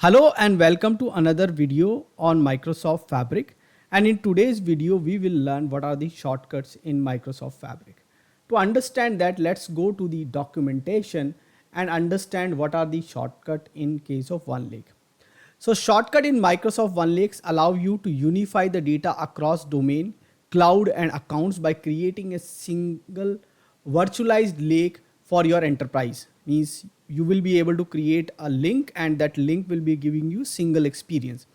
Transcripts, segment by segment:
Hello and welcome to another video on Microsoft Fabric. And in today's video, we will learn what are the shortcuts in Microsoft Fabric. To understand that, let's go to the documentation and understand what are the shortcuts in case of OneLake. So shortcut in Microsoft OneLake allow you to unify the data across domain, cloud and accounts by creating a single virtualized lake for your enterprise. Means you will be able to create a link and that link will be giving you single experience.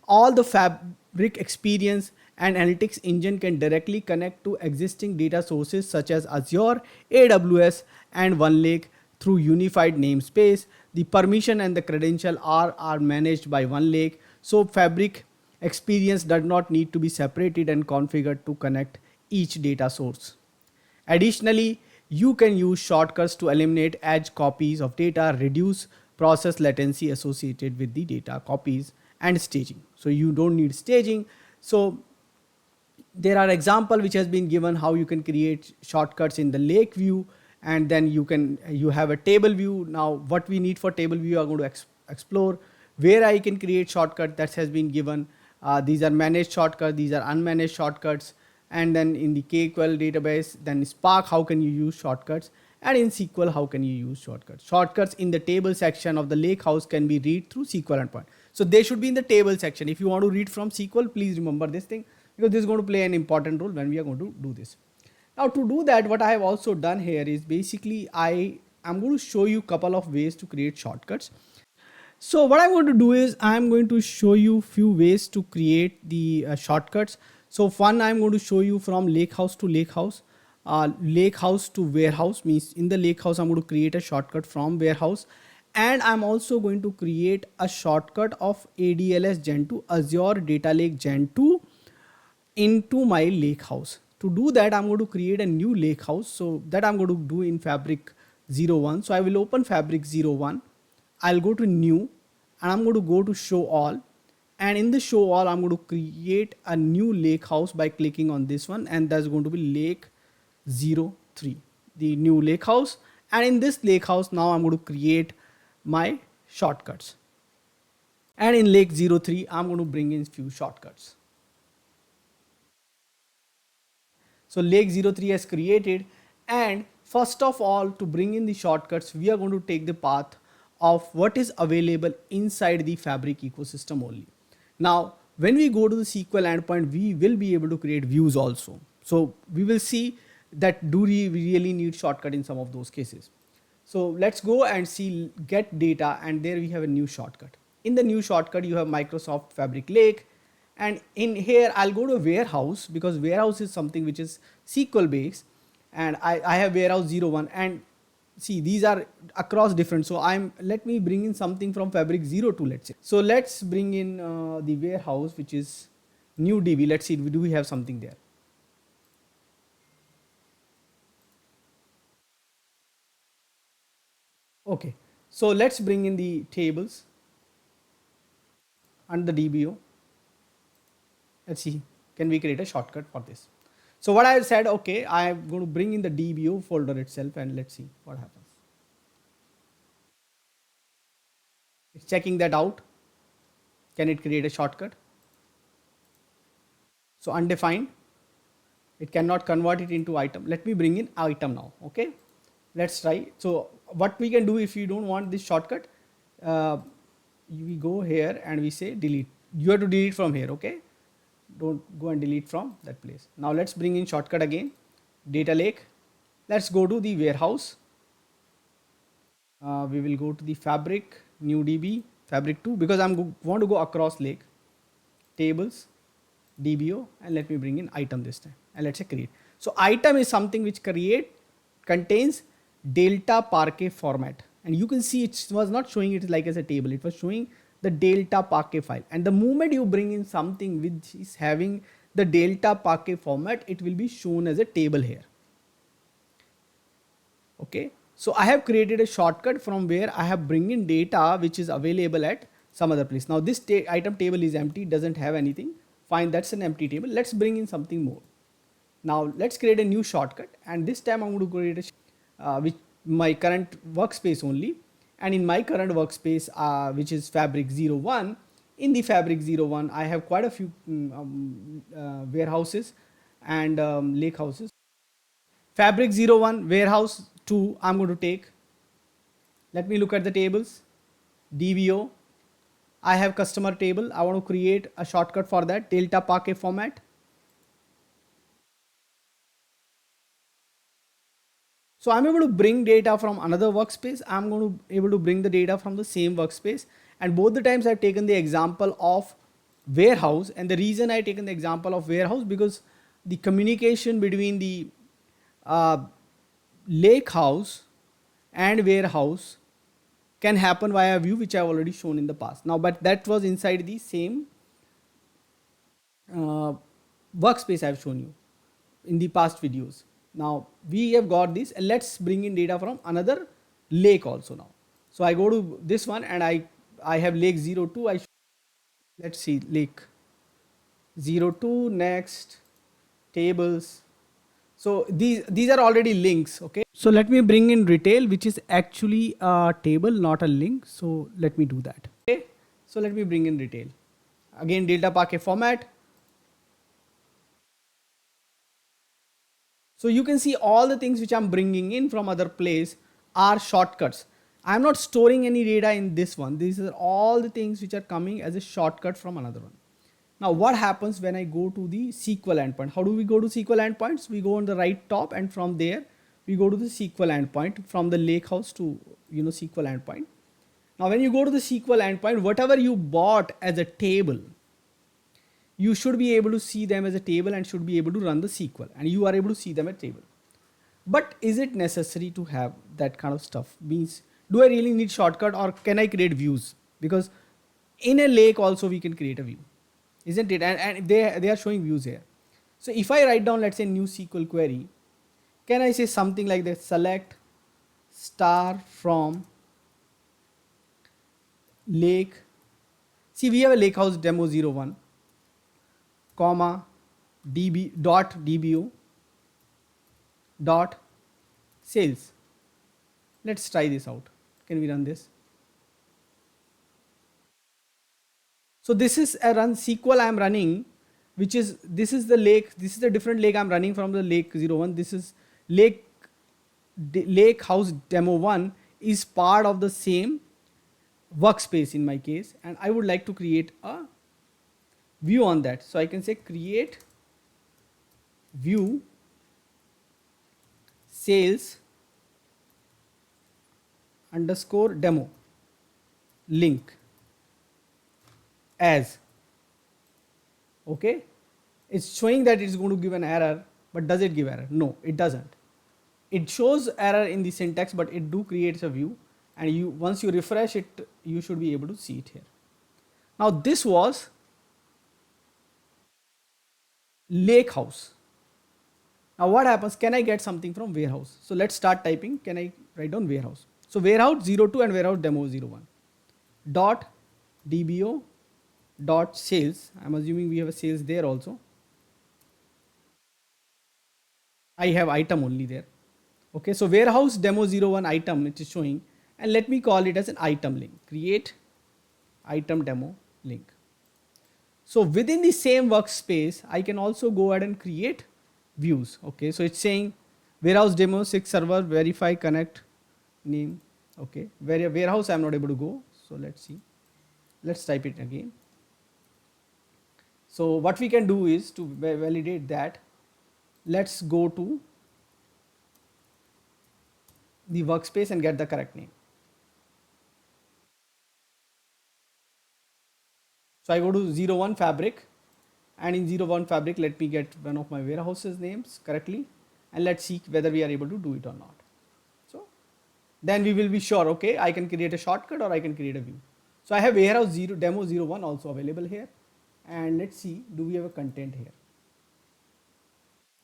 All the Fabric experience and analytics engine can directly connect to existing data sources such as Azure, AWS and OneLake through unified namespace. The permission and the credential are managed by OneLake. So Fabric experience does not need to be separated and configured to connect each data source. Additionally, you can use shortcuts to eliminate edge copies of data, reduce process latency associated with the data copies and staging. So you don't need staging. So there are examples which has been given how you can create shortcuts in the lake view, and then you have a table view. Now what we need for table view are going to explore where I can create shortcut that has been given. These are managed shortcuts, these are unmanaged shortcuts, and then in the KQL database, then Spark, how can you use shortcuts, and in SQL, how can you use shortcuts. Shortcuts in the table section of the Lakehouse can be read through SQL endpoint. So they should be in the table section. If you want to read from SQL, please remember this thing, because this is going to play an important role when we are going to do this. Now to do that, what I have also done here is basically I am going to show you a couple of ways to create shortcuts. So what I'm going to do is I'm going to show you few ways to create the shortcuts. So one, I'm going to show you from Lakehouse to Lakehouse. Lakehouse to warehouse means in the Lakehouse I'm going to create a shortcut from warehouse, and I'm also going to create a shortcut of ADLS Gen to Azure Data Lake Gen 2 into my Lakehouse. To do that, I'm going to create a new Lakehouse. So that I'm going to do in Fabric 01. So I will open Fabric 01. I'll go to new and I'm going to go to show all, and in the show all I'm going to create a new Lakehouse by clicking on this one, and that's going to be Lake 03, the new Lakehouse. And in this Lakehouse now I'm going to create my shortcuts, and in Lake 03 I'm going to bring in few shortcuts. So Lake 03 has created, and first of all, to bring in the shortcuts, we are going to take the path of what is available inside the Fabric ecosystem only. Now, when we go to the SQL endpoint, we will be able to create views also. So we will see that do we really need shortcut in some of those cases. So let's go and see get data, and there we have a new shortcut. In the new shortcut, you have Microsoft Fabric Lake, and in here I'll go to warehouse because warehouse is something which is SQL based, and I have warehouse 01, and see these are across different. So let me bring in something from Fabric 02, let's say. So let's bring in the warehouse which is new DB. Let's see, do we have something there? Okay, so let's bring in the tables and the DBO. Let's see, can we create a shortcut for this? So what I said, okay, I'm going to bring in the DBO folder itself, and let's see what happens. It's checking that out. Can it create a shortcut? So undefined, it cannot convert it into item. Let me bring in item now. Okay, let's try. So what we can do if you don't want this shortcut, we go here and we say delete. You have to delete from here. Okay, don't go and delete from that place. Now let's bring in shortcut again, data lake. Let's go to the warehouse. We will go to the Fabric, new DB, Fabric 2, because want to go across lake, tables, DBO, and let me bring in item this time, and let's say create. So item is something which contains Delta Parquet format, and you can see it was not showing it like as a table, it was showing the Delta Parquet file. And the moment you bring in something which is having the Delta Parquet format, it will be shown as a table here. Okay, so I have created a shortcut from where I have bring in data which is available at some other place. Now this item table is empty, doesn't have anything. Fine, that's an empty table. Let's bring in something more. Now let's create a new shortcut, and this time I'm going to create a with my current workspace only, And in my current workspace, which is Fabric 01, in the Fabric 01, I have quite a few warehouses and lake houses. Fabric 01 warehouse 2, I'm going to take. Let me look at the tables. DBO. I have customer table. I want to create a shortcut for that. Delta Parquet format. So I'm able to bring data from another workspace. I'm going to able to bring the data from the same workspace. And both the times I've taken the example of warehouse. And the reason I taken the example of warehouse, because the communication between the uh, lake house and warehouse can happen via view, which I've already shown in the past. Now, but that was inside the same uh, workspace I've shown you in the past videos. Now we have got this, and let's bring in data from another lake also now. So I go to this one and I have lake 02. Let's see, lake 02, next tables. So these are already links. Okay, so let me bring in retail, which is actually a table, not a link. So let me do that. Okay, so let me bring in retail again. Delta Parquet format. So you can see all the things which I'm bringing in from other place are shortcuts. I'm not storing any data in this one. These are all the things which are coming as a shortcut from another one. Now what happens when I go to the SQL endpoint? How do we go to SQL endpoints? We go on the right top, and from there we go to the SQL endpoint, from the Lakehouse to SQL endpoint. Now when you go to the SQL endpoint, whatever you bought as a table, you should be able to see them as a table and should be able to run the SQL, and you are able to see them at table. But is it necessary to have that kind of stuff? Means, do I really need shortcut, or can I create views? Because in a lake also we can create a view, isn't it? And they are showing views here. So if I write down, let's say, new SQL query, can I say something like this? Select star from lake. See, we have a lakehouse demo 01, comma dbo dot sales. Let's try this out. Can we run this? So this is a run SQL I'm running, which is, this is the lake, this is the different lake I'm running from the lake 01. This is lake house demo 1 is part of the same workspace in my case, and I would like to create a view on that. So I can say create view sales underscore demo link as. Okay, it's showing that it's going to give an error, but does it give error? No, it doesn't. It shows error in the syntax, but it do creates a view, and you, once you refresh it, you should be able to see it here. Now this was lake house. Now what happens? Can I get something from warehouse? So let's start typing. Can I write down warehouse? So warehouse 02 and warehouse demo 01 dot dbo dot sales. I'm assuming we have a sales there also. I have item only there. Okay, so warehouse demo 01 item, it is showing, and let me call it as an item link. Create item demo link. So within the same workspace, I can also go ahead and create views. Okay, so it's saying warehouse demo 6 server verify connect name. Okay, warehouse I'm not able to go. So let's see. Let's type it again. So what we can do is to validate that. Let's go to the workspace and get the correct name. So I go to 01 fabric, and in 01 fabric, let me get one of my warehouses names correctly, and let's see whether we are able to do it or not. So then we will be sure, okay, I can create a shortcut or I can create a view. So I have warehouse demo 01 also available here, and let's see, do we have a content here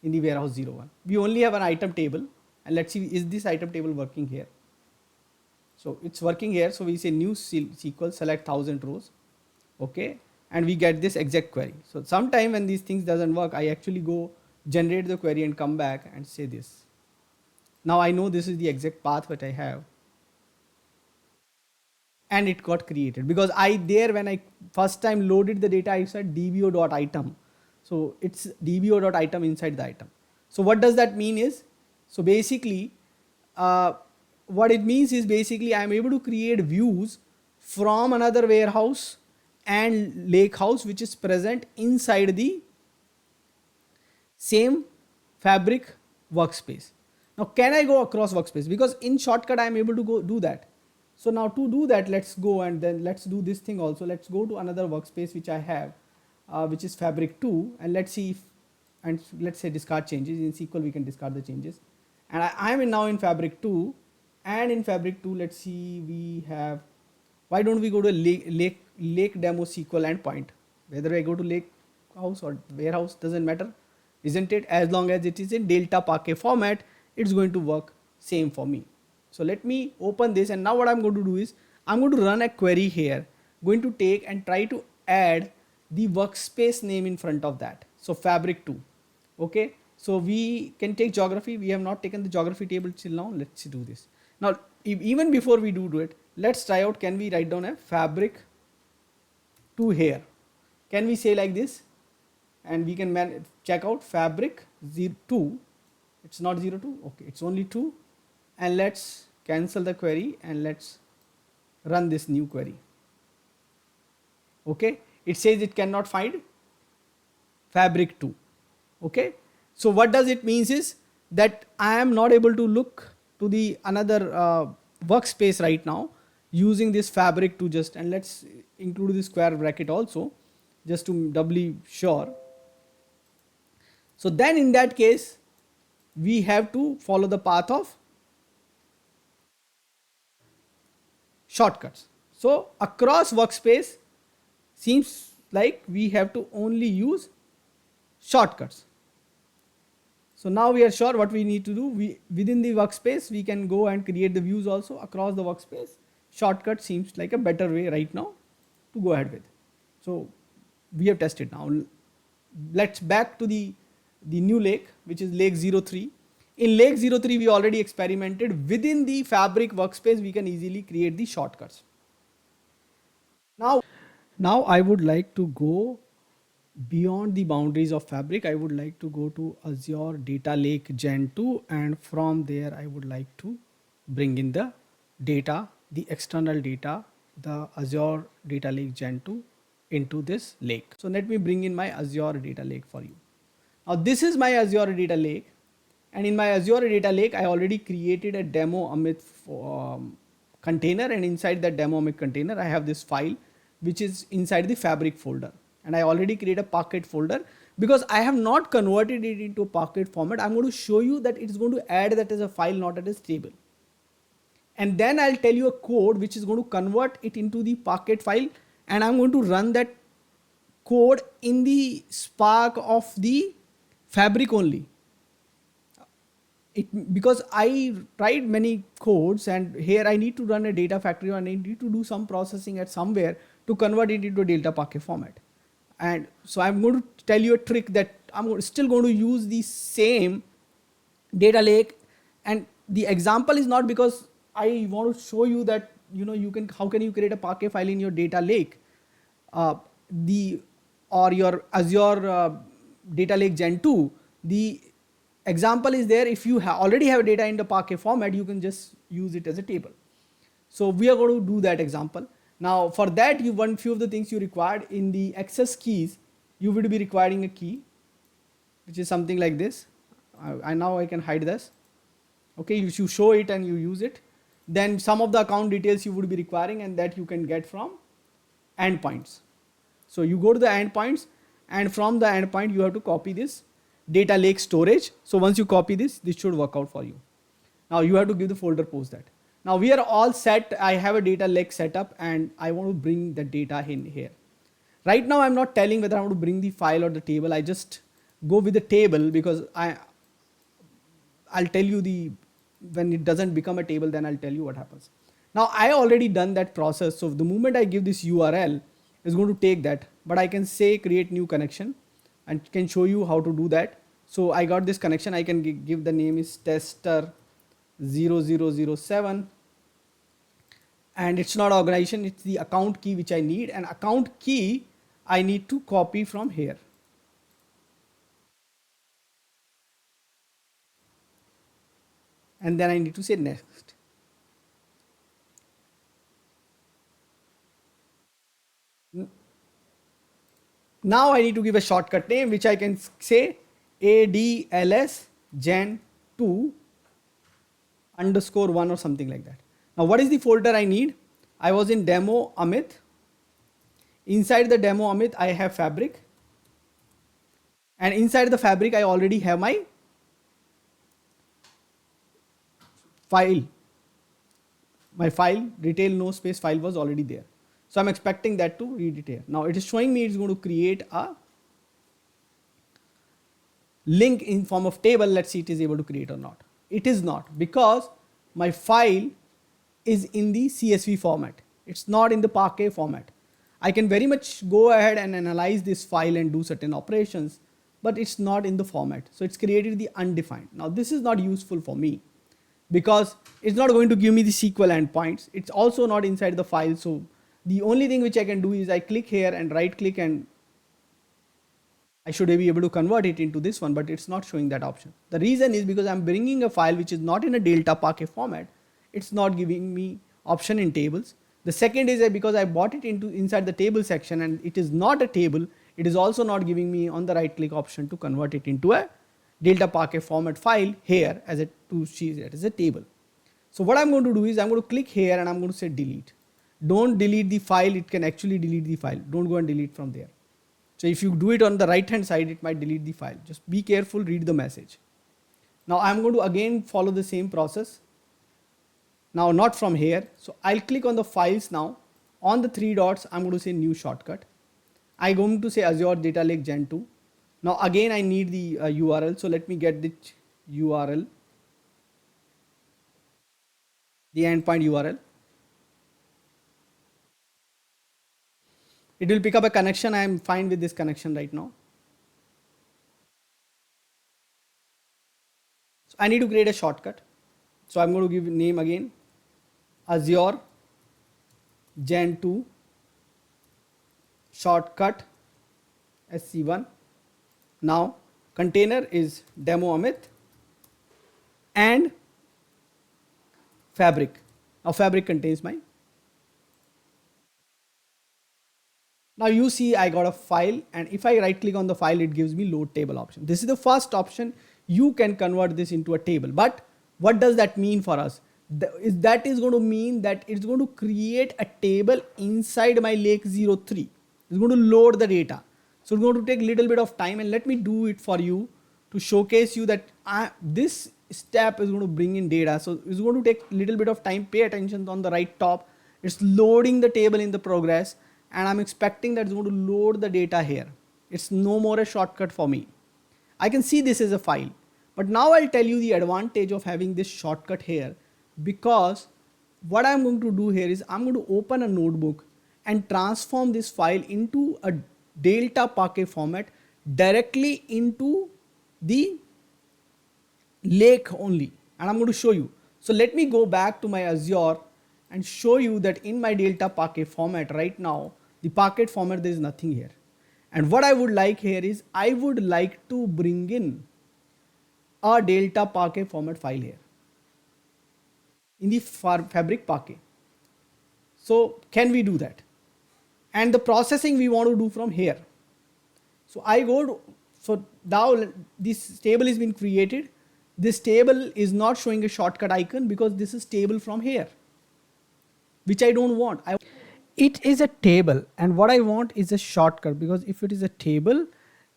in the warehouse 01? We only have an item table, and let's see, is this item table working here? So it's working here. So we say new SQL select 1000 rows. Okay, and we get this exact query. So sometime when these things doesn't work, I actually go generate the query and come back and say this. Now I know this is the exact path which I have. and it got created because when I first time loaded the data, I said dbo.item. So it's dbo.item inside the item. So what does that mean is, so basically uh, what it means is basically I am able to create views from another warehouse and lakehouse which is present inside the same fabric workspace. Now can I go across workspace? Because in shortcut I am able to go do that. So now to do that, let's go and then let's do this thing also. Let's go to another workspace which I have, which is fabric 2, and let's see if, and let's say discard changes. In SQL we can discard the changes, and I am now in fabric 2, and in fabric 2 let's see, we have, why don't we go to lake demo SQL endpoint? Whether I go to lake house or warehouse doesn't matter, isn't it? As long as it is in Delta Parquet format, it's going to work same for me. So let me open this, and now what I'm going to do is I'm going to run a query here, going to take and try to add the workspace name in front of that. So fabric 2. Okay, so we can take geography. We have not taken the geography table till now. Let's do this. Now even before we do it, let's try out, can we write down a fabric 2 here? Can we say like this? And we can check out fabric 2. It's not 02, okay, it's only 2. And let's cancel the query and let's run this new query. Okay, it says it cannot find fabric 2. Okay, so what does it means is that I am not able to look to the another workspace right now using this fabric 2 just, and let's include the square bracket also just to doubly sure. So then in that case we have to follow the path of shortcuts. So across workspace seems like we have to only use shortcuts. So now we are sure what we need to do. Within the workspace we can go and create the views also across the workspace. Shortcut seems like a better way right now to go ahead with. So we have tested. Now let's back to the new lake, which is lake 03. In lake 03 we already experimented. Within the fabric workspace we can easily create the shortcuts. Now I would like to go beyond the boundaries of fabric. I would like to go to Azure Data Lake Gen 2, and from there I would like to bring in the data, the external data, the Azure Data Lake Gen 2 into this lake. So let me bring in my Azure Data Lake for you. Now this is my Azure Data Lake, and in my Azure Data Lake I already created a demo Amit container, and inside that demo Amit container I have this file which is inside the fabric folder, and I already created a Parquet folder because I have not converted it into a Parquet format. I'm going to show you that it's going to add that as a file, not as a table, and then I'll tell you a code which is going to convert it into the Parquet file, and I'm going to run that code in the Spark of the fabric only. Because I tried many codes, and here I need to run a data factory, and I need to do some processing at somewhere to convert it into a Delta Parquet format. And so I'm going to tell you a trick that I'm still going to use the same data lake, and the example is not because I want to show you that you can, how can you create a Parquet file in your data lake, or your Azure Data Lake Gen 2. The example is there. If you already have data in the Parquet format, you can just use it as a table. So we are going to do that example. Now for that, you want few of the things you required in the access keys. You would be requiring a key, which is something like this. Now I can hide this. Okay, you show it and you use it. Then some of the account details you would be requiring, and that you can get from endpoints. So you go to the endpoints, and from the endpoint you have to copy this data lake storage. So once you copy this should work out for you. Now you have to give the folder post that. Now we are all set. I have a data lake set up, and I want to bring the data in here. Right now I'm not telling whether I want to bring the file or the table. I just go with the table because I'll tell you when it doesn't become a table, then I'll tell you what happens. Now I already done that process. So the moment I give this URL, it's going to take that, but I can say create new connection and can show you how to do that. So I got this connection. I can give the name is tester 0007, and it's not organization, it's the account key which I need, and account key I need to copy from here. And then I need to say next. Now I need to give a shortcut name which I can say ADLS Gen 2 underscore 1 or something like that. Now what is the folder I need? I was in demo Amit. Inside the demo Amit I have fabric, and inside the fabric I already have my file. My file retail no space file was already there. So I'm expecting that to read it here. Now it is showing me it's going to create a link in form of table. Let's see it is able to create or not. It is not, because my file is in the CSV format. It's not in the Parquet format. I can very much go ahead and analyze this file and do certain operations, but it's not in the format. So it's created the undefined. Now this is not useful for me because it's not going to give me the SQL endpoints. It's also not inside the file. So the only thing which I can do is I click here and right click, and I should be able to convert it into this one, but it's not showing that option. The reason is because I'm bringing a file which is not in a Delta Parquet format. It's not giving me option in tables. The second is that because I bought it into inside the table section and it is not a table, it is also not giving me on the right click option to convert it into a Delta Parquet format file here as a to see it as a table. So what I'm going to do is I'm going to click here and I'm going to say delete. Don't delete the file. It can actually delete the file. Don't go and delete from there. So if you do it on the right hand side, it might delete the file. Just be careful, read the message. Now I'm going to again follow the same process. Now not from here. So I'll click on the files now. On the three dots, I'm going to say new shortcut. I'm going to say Azure Data Lake Gen 2. Now again, I need the URL. So let me get the URL, the endpoint URL. It will pick up a connection. I am fine with this connection right now. So I need to create a shortcut. So I'm going to give name again, Azure Gen 2 shortcut SC1. Now container is demo Amit and fabric. Now fabric contains my. Now you see I got a file, and if I right click on the file, it gives me load table option. This is the first option. You can convert this into a table, but what does that mean for us? That is going to mean that it's going to create a table inside my Lake 03. It's going to load the data. So it's going to take a little bit of time, and let me do it for you to showcase you that this step is going to bring in data. So it's going to take a little bit of time. Pay attention on the right top. It's loading the table in the progress, and I'm expecting that it's going to load the data here. It's no more a shortcut for me. I can see this is a file, but now I'll tell you the advantage of having this shortcut here, because what I'm going to do here is I'm going to open a notebook and transform this file into a Delta Parquet format directly into the lake only, and I'm going to show you. So let me go back to my Azure and show you that in my Delta Parquet format right now, the Parquet format, there is nothing here. And what I would like here is I would like to bring in a Delta Parquet format file here in the fabric Parquet. So can we do that? And the processing we want to do from here. So I go to, so now this table has been created. This table is not showing a shortcut icon because this is table from here, which I don't want. It is a table, and what I want is a shortcut, because if it is a table,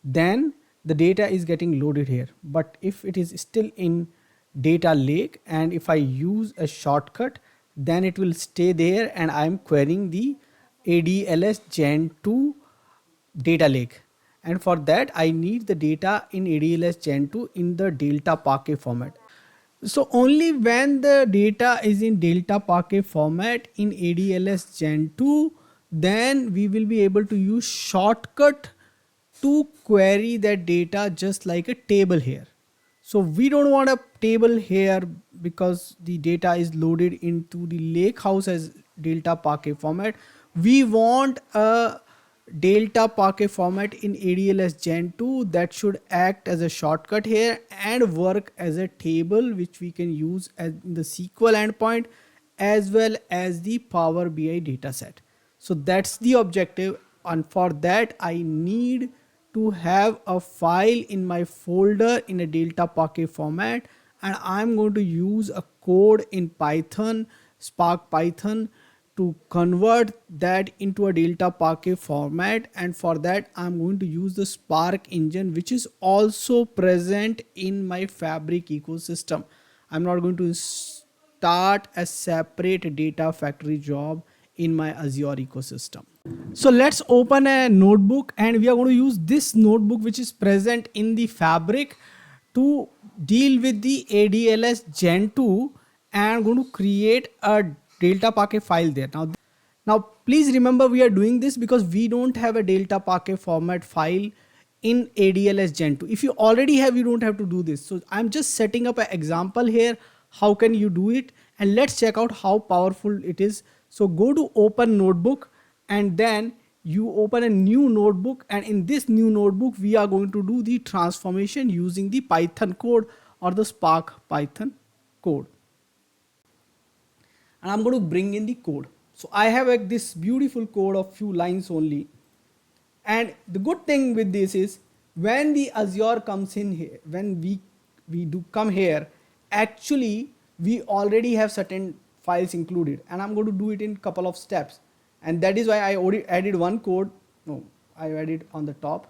then the data is getting loaded here. But if it is still in data lake and if I use a shortcut, then it will stay there, and I am querying the ADLS Gen 2 data lake. And for that, I need the data in ADLS Gen 2 in the Delta Parquet format. So only when the data is in Delta Parquet format in ADLS Gen 2, then we will be able to use shortcut to query that data just like a table here. So we don't want a table here because the data is loaded into the Lakehouse as Delta Parquet format. We want a Delta Parquet format in ADLS Gen 2 that should act as a shortcut here and work as a table which we can use as the SQL endpoint as well as the Power BI dataset. So that's the objective, and for that I need to have a file in my folder in a Delta Parquet format, and I'm going to use a code in Python, Spark Python, to convert that into a Delta Parquet format. And for that I'm going to use the Spark engine, which is also present in my Fabric ecosystem. I'm not going to start a separate data factory job in my Azure ecosystem. So let's open a notebook, and we are going to use this notebook which is present in the Fabric to deal with the ADLS Gen 2, and I'm going to create a Delta Parquet file there. Now please remember, we are doing this because we don't have a Delta Parquet format file in ADLS Gen 2. If you already have, you don't have to do this. So I'm just setting up an example here. How can you do it? And let's check out how powerful it is. So go to open notebook, and then you open a new notebook, and in this new notebook we are going to do the transformation using the Python code or the Spark Python code. And I'm going to bring in the code. So I have this beautiful code of few lines only. And the good thing with this is, when the Azure comes in here, when we do come here, actually we already have certain files included, and I'm going to do it in couple of steps. And that is why I already added one code. No, I added on the top.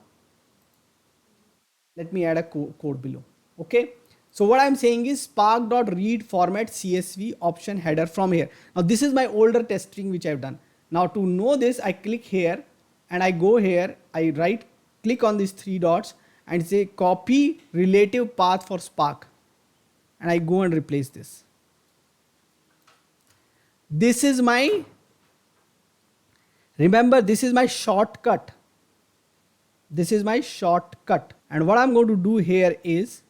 Let me add a code below. Okay. So what I'm saying is spark.read format CSV option header from here. Now this is my older testing which I've done. Now to know this, I click here and I go here, I click on these three dots and say copy relative path for Spark. And I go and replace this. This is my, remember, this is my shortcut. This is my shortcut. And what I'm going to do here is,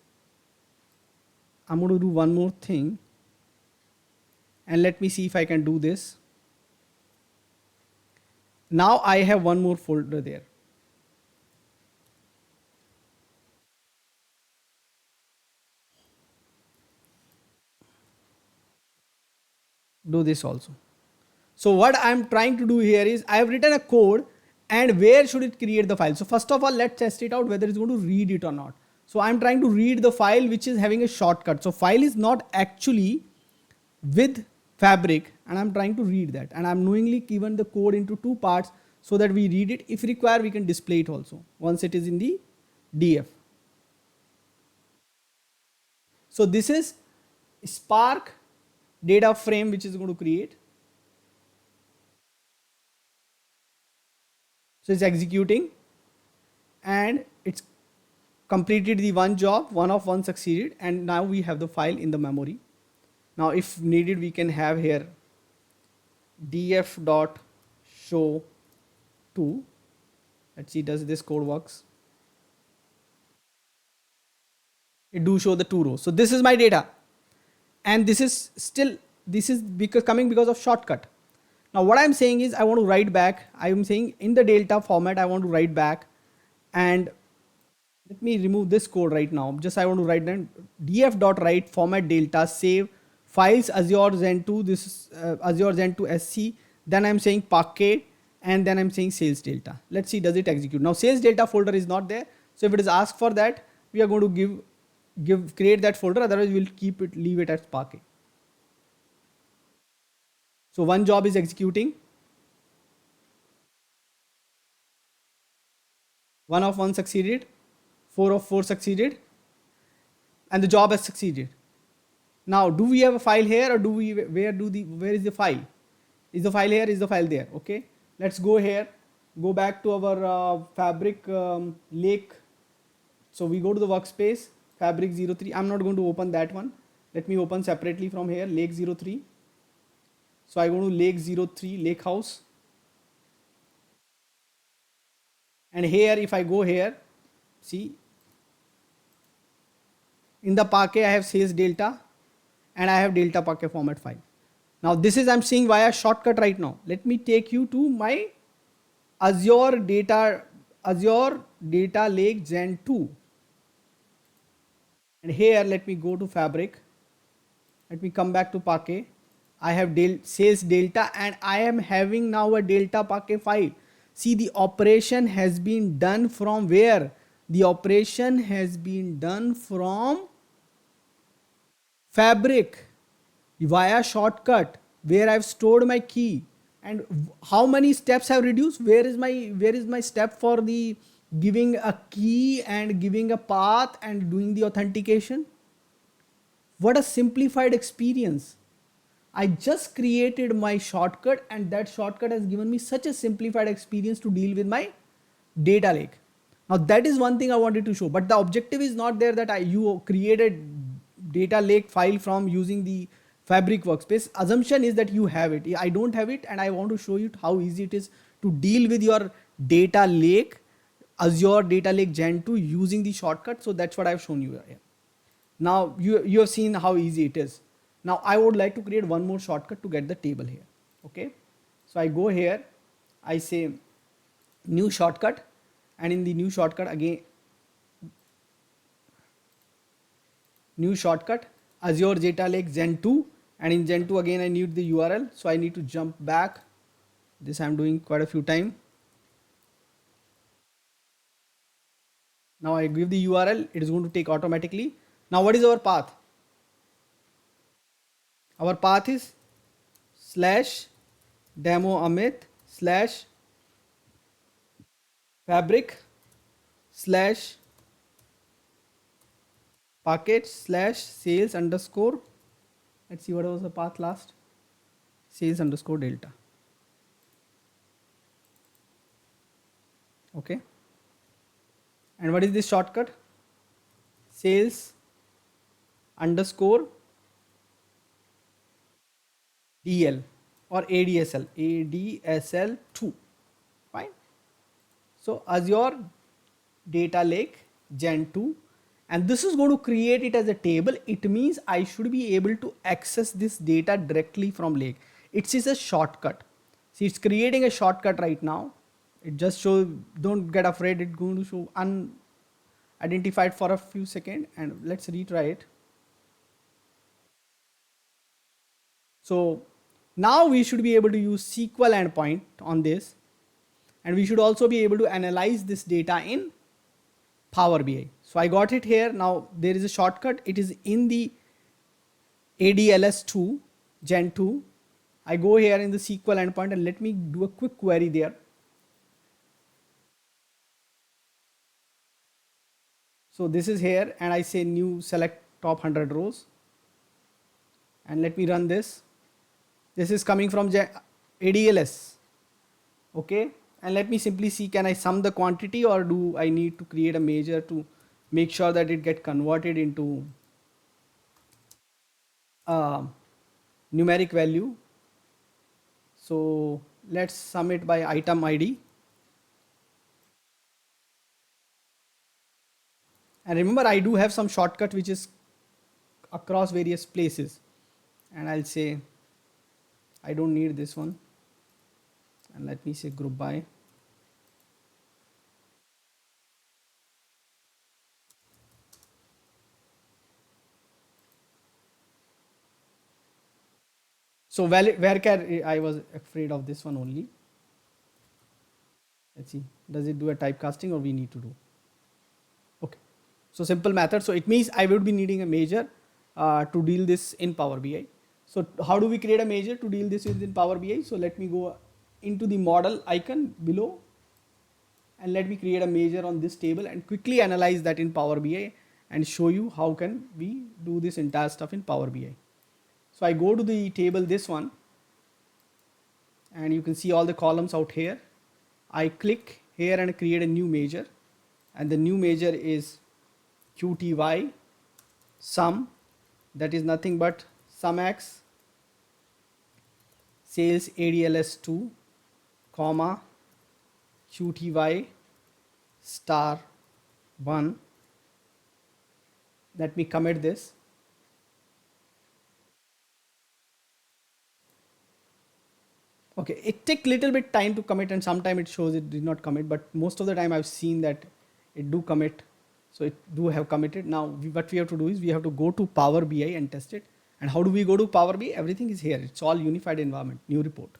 I'm going to do one more thing. And let me see if I can do this. Now I have one more folder there. Do this also. So what I'm trying to do here is, I have written a code, and where should it create the file? So first of all, let's test it out whether it's going to read it or not. So I'm trying to read the file which is having a shortcut. So file is not actually with Fabric, and I'm trying to read that, and I'm knowingly given the code into two parts so that we read it. If required, we can display it also once it is in the DF. So this is Spark data frame which is going to create. So it's executing, and it's completed the one job, one of one succeeded, and now we have the file in the memory. Now if needed, we can have here df.show 2. Let's see, does this code works? It do show the two rows. So this is my data, and this is coming because of shortcut. Now what I'm saying is, I want to write back. I am saying in the Delta format I want to write back, and let me remove this code right now. Just I want to write down df.write format Delta save files Azure Zen 2. This is Azure Zen 2 SC. Then I'm saying Parquet, and then I'm saying sales Delta. Let's see, does it execute? Now sales Delta folder is not there. So if it is asked for that, we are going to create that folder. Otherwise we'll leave it as Parquet. So one job is executing. One of one succeeded. 4 of 4 succeeded. And the job has succeeded. Now, do we have a file here, or where is the file? Is the file here? Is the file there? Okay. Let's go here. Go back to our Fabric Lake. So we go to the workspace, Fabric 03. I'm not going to open that one. Let me open separately from here, Lake 03. So I go to Lake 03, Lakehouse. And here, if I go here, see, in the Parquet I have sales Delta, and I have Delta Parquet format file. Now this is I'm seeing via shortcut right now. Let me take you to my Azure Data, Azure Data Lake Gen 2. And here let me go to Fabric. Let me come back to Parquet. I have sales Delta and I am having now a Delta Parquet file. See, the operation has been done from where? The operation has been done from Fabric via shortcut where I've stored my key. And how many steps have reduced? Where is my step for the giving a key and giving a path and doing the authentication? What a simplified experience. I just created my shortcut and that shortcut has given me such a simplified experience to deal with my data lake. Now that is one thing I wanted to show, but the objective is not there that you created data lake file from using the Fabric workspace. Assumption is that you have it. I don't have it and I want to show you how easy it is to deal with your data lake, Azure Data Lake Gen 2 using the shortcut. So that's what I've shown you here. Now you have seen how easy it is. Now I would like to create one more shortcut to get the table here. Okay. So I go here, I say new shortcut, and in the new shortcut again, new shortcut, Azure Data Lake Gen 2, and in Gen 2 again I need the URL. So I need to jump back. This I'm doing quite a few times. Now I give the URL, it is going to take automatically. Now what is our path? Our path is slash demo Amit slash fabric slash package slash sales underscore, let's see what was the path last, sales underscore delta. Okay. And what is this shortcut? Sales underscore DL or ADSL, ADSL 2. Fine. So Azure Data Lake Gen 2, and this is going to create it as a table. It means I should be able to access this data directly from Lake. It is a shortcut. See, it's creating a shortcut right now. It just shows, don't get afraid, it's going to show unidentified for a few seconds, and let's retry it. So now we should be able to use SQL endpoint on this, and we should also be able to analyze this data in Power BI. So I got it here. Now there is a shortcut. It is in the ADLS 2 Gen 2. I go here in the SQL endpoint and let me do a quick query there. So this is here and I say new select top 100 rows and let me run this. This is coming from ADLS. Okay. And let me simply see, can I sum the quantity or do I need to create a measure to make sure that it get converted into numeric value. So let's sum it by item ID. And remember, I do have some shortcut which is across various places. And I'll say, I don't need this one. And let me say group by. So where can I was afraid of this one only. Let's see, does it do a typecasting or we need to do? Okay. So simple method. So it means I would be needing a measure to deal this in Power BI. So how do we create a measure to deal this within Power BI? So let me go into the model icon below and let me create a measure on this table and quickly analyze that in Power BI and show you how can we do this entire stuff in Power BI. So I go to the table, this one, and you can see all the columns out here. I click here and create a new measure, and the new measure is QTY sum, that is nothing but SumX sales ADLS 2, comma QTY star 1. Let me commit this. Okay, it take little bit time to commit, and sometime it shows it did not commit, but most of the time I've seen that it do commit. So it do have committed. Now what we have to do is we have to go to Power BI and test it. And how do we go to Power BI? Everything is here. It's all unified environment, new report.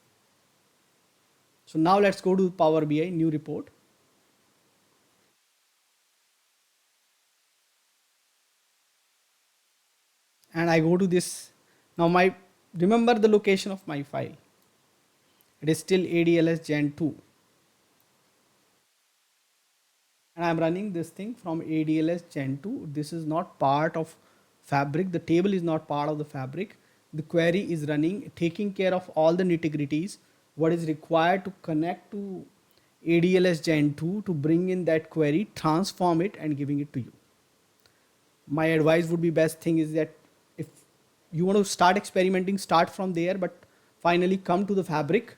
So now let's go to Power BI, new report. And I go to this. Now remember the location of my file. It is still ADLS Gen 2. And I'm running this thing from ADLS Gen 2. This is not part of Fabric. The table is not part of the Fabric. The query is running, taking care of all the nitty-gritties, what is required to connect to ADLS Gen 2 to bring in that query, transform it, and giving it to you. My advice would be, best thing is that if you want to start experimenting, start from there, but finally come to the Fabric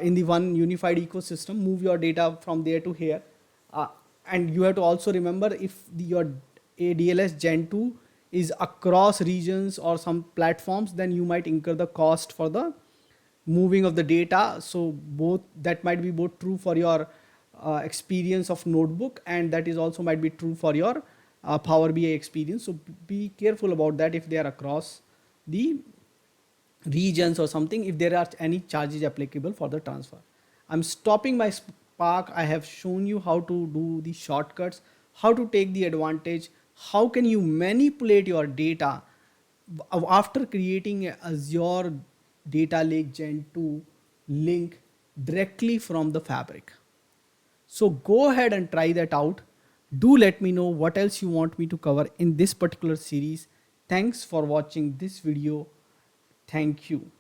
in the one unified ecosystem, move your data from there to here. uh, and you have to also remember, if your ADLS Gen 2 is across regions or some platforms, then you might incur the cost for the moving of the data. So both, that might be both true for your experience of notebook, and that is also might be true for your Power BI experience. So be careful about that if they are across the regions or something, if there are any charges applicable for the transfer. I'm stopping my Spark. I have shown you how to do the shortcuts, how to take the advantage, how can you manipulate your data after creating a Azure Data Lake Gen 2 link directly from the Fabric. So go ahead and try that out. Do let me know what else you want me to cover in this particular series. Thanks for watching this video. Thank you.